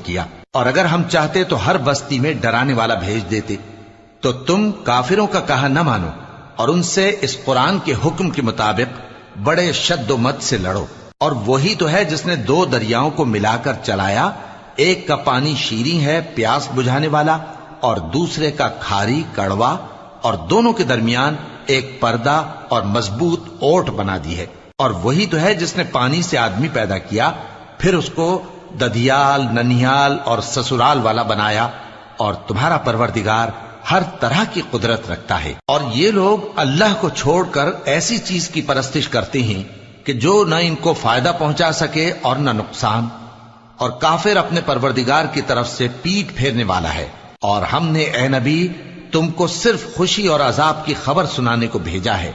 کیا، اور اگر ہم چاہتے تو ہر بستی میں ڈرانے والا بھیج دیتے، تو تم کافروں کا کہا نہ مانو اور ان سے اس قرآن کے حکم کے مطابق بڑے شد و مت سے لڑو۔ اور وہی تو ہے جس نے دو دریاؤں کو ملا کر چلایا، ایک کا پانی شیریں ہے پیاس بجھانے والا، اور دوسرے کا کھاری کڑوا، اور دونوں کے درمیان ایک پردہ اور مضبوط اوٹ بنا دی ہے۔ اور وہی تو ہے جس نے پانی سے آدمی پیدا کیا، پھر اس کو ددھیال، ننھیال اور سسرال والا بنایا، اور تمہارا پروردگار ہر طرح کی قدرت رکھتا ہے۔ اور یہ لوگ اللہ کو چھوڑ کر ایسی چیز کی پرستش کرتے ہیں کہ جو نہ ان کو فائدہ پہنچا سکے اور نہ نقصان، اور کافر اپنے پروردگار کی طرف سے پیٹ پھیرنے والا ہے۔ اور ہم نے اے نبی تم کو صرف خوشی اور عذاب کی خبر سنانے کو بھیجا ہے،